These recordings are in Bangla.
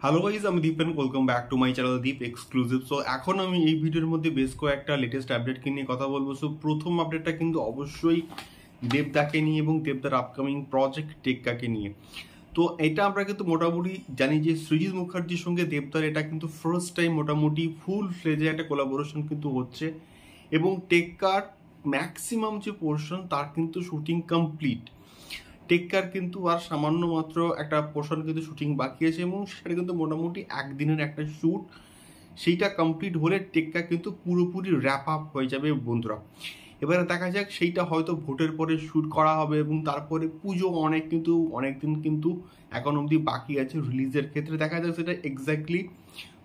হ্যালো গাইজ, আমি Deep and welcome back to my channel Deep exclusive. So এখন আমি এই ভিডিওর মধ্যে বেশ কয়েকটা লেটেস্ট আপডেটকে নিয়ে কথা বলবো। সো প্রথম আপডেটটা কিন্তু অবশ্যই দেবদাকে নিয়ে এবং দেবদার আপকামিং প্রজেক্ট টেক্কাকে নিয়ে। তো এটা আমরা কিন্তু মোটামুটি জানি যে সৃজিত মুখার্জির সঙ্গে দেবদার এটা কিন্তু ফার্স্ট টাইম মোটামুটি ফুল ফ্লেজে একটা কোলাবোরেশন কিন্তু হচ্ছে এবং টেক্কার ম্যাক্সিমাম যে পোর্শন তার কিন্তু শুটিং কমপ্লিট। টেক্কার কিন্তু আর সামান্য মাত্র একটা পোর্শন কিন্তু শুটিং বাকি আছে এবং সেটা কিন্তু মোটামুটি একদিনের একটা শ্যুট, সেইটা কমপ্লিট হলে টেক্কা কিন্তু পুরোপুরি র্যাপ আপ হয়ে যাবে বন্ধুরা। এবারে দেখা যাক সেইটা হয়তো ভোটের পরে শ্যুট করা হবে এবং তারপরে পুজো অনেক দিন কিন্তু এখন অবধি বাকি আছে রিলিজের ক্ষেত্রে। দেখা যাক সেটা এক্স্যাক্টলি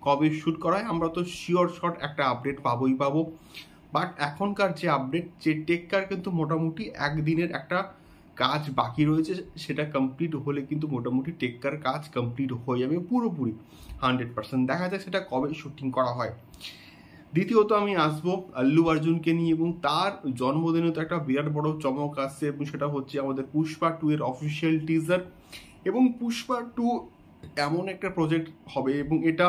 কবে শ্যুট করা হয়, আমরা তো শিওর শট একটা আপডেট পাবো। বাট এখনকার যে আপডেট, যে টেক্কার কিন্তু মোটামুটি একদিনের একটা কাজ বাকি রয়েছে, সেটা কমপ্লিট হলে কিন্তু মোটামুটি টেক্কার কাজ কমপ্লিট হয়ে যাবে পুরোপুরি 100%। দেখা যাক সেটা কবে শুটিং করা হয়। দ্বিতীয়ত আমি আসবো আল্লু অর্জুনকে নিয়ে এবং তার জন্মদিনে তো একটা বিরাট বড় চমক আসছে এবং সেটা হচ্ছে আমাদের পুষ্পা 2 এর অফিসিয়াল টিজার। এবং পুষ্পা 2 এমন একটা প্রজেক্ট হবে এবং এটা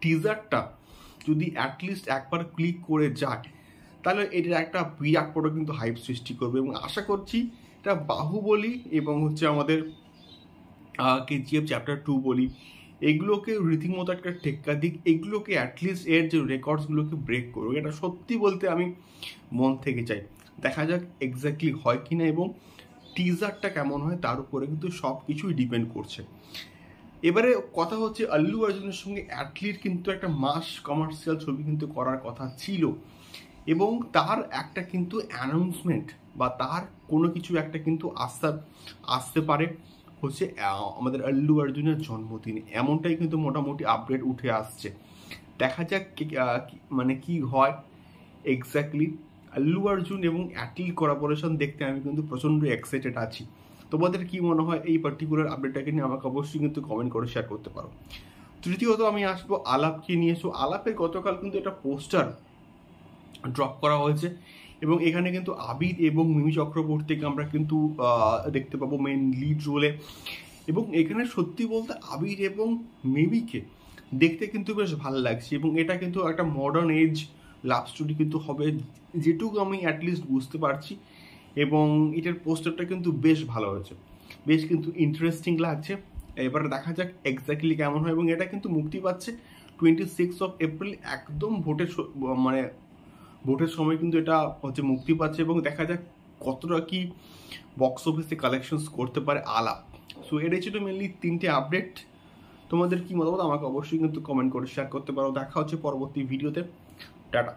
টিজারটা যদি অ্যাটলিস্ট একবার ক্লিক করে যায় তাহলে এটার একটা বিরাট বড় কিন্তু হাইপ সৃষ্টি করবে এবং আশা করছি এটা বাহুবলী এবং হচ্ছে আমাদের কেজিএফ চ্যাপ্টার 2 বলি, এগুলোকে রীতিমতো একটা টেক্কা দিক, এগুলোকে অ্যাটলিস্ট এর যে রেকর্ডসগুলোকে ব্রেক করবে, এটা সত্যি বলতে আমি মন থেকে চাই। দেখা যাক এক্স্যাক্টলি হয় কিনা এবং টিজারটা কেমন হয় তার উপরে কিন্তু সব কিছুই ডিপেন্ড করছে। এবারে কথা হচ্ছে আল্লু অর্জুনের সঙ্গে অ্যাটলিট কিন্তু একটা মাস কমার্শিয়াল ছবি কিন্তু করার কথা ছিল এবং তার একটা কিন্তু অ্যানাউন্সমেন্ট বা তার কোনো কিছু একটা কিন্তু আসতে পারে হচ্ছে আমাদের আল্লু অর্জুনের জন্মদিনে, এমনটাই কিন্তু মোটামুটি আপডেট উঠে আসছে। দেখা যাক মানে কি হয় এক্স্যাক্টলি। আল্লু অর্জুন এবং অ্যাটল কোলাবোরেশন দেখতে আমি কিন্তু প্রচণ্ড এক্সাইটেড আছি। তোমাদের কি মনে হয় এই পার্টিকুলার আপডেটটাকে নিয়ে আমাকে অবশ্যই কিন্তু কমেন্ট করে শেয়ার করতে পারো। তৃতীয়ত আমি আসবো আলাপকে নিয়ে। এসো আলাপের গতকাল কিন্তু একটা পোস্টার ড্রপ করা হয়েছে এবং এখানে কিন্তু আবির এবং মিমি চক্রবর্তীকে আমরা কিন্তু দেখতে পাবো মেন লিড রোলে। এবং এখানে সত্যি বলতে আবির এবং মিমিকে দেখতে কিন্তু বেশ ভালো লাগছে এবং এটা কিন্তু একটা মডার্ন এজ লাভ স্টোরি কিন্তু হবে, যেটুকু আমি অ্যাটলিস্ট বুঝতে পারছি। এবং এটার পোস্টারটা কিন্তু বেশ ভালো হয়েছে, বেশ কিন্তু ইন্টারেস্টিং লাগছে। এবারে দেখা যাক এক্স্যাক্টলি কেমন হয় এবং এটা কিন্তু মুক্তি পাচ্ছে 26 এপ্রিল, একদম ভোটের সময় কিন্তু এটা হচ্ছে মুক্তি পাচ্ছে এবং দেখা যাক কতটা কি বক্স অফিসে কালেকশনস করতে পারে আলাপ। সো এটাই ছিল মেনলি 3টে আপডেট। তোমাদের কি মতামত আমাকে অবশ্যই কিন্তু কমেন্ট করে শেয়ার করতে পারো। দেখা হচ্ছে পরবর্তী ভিডিওতে। টাটা।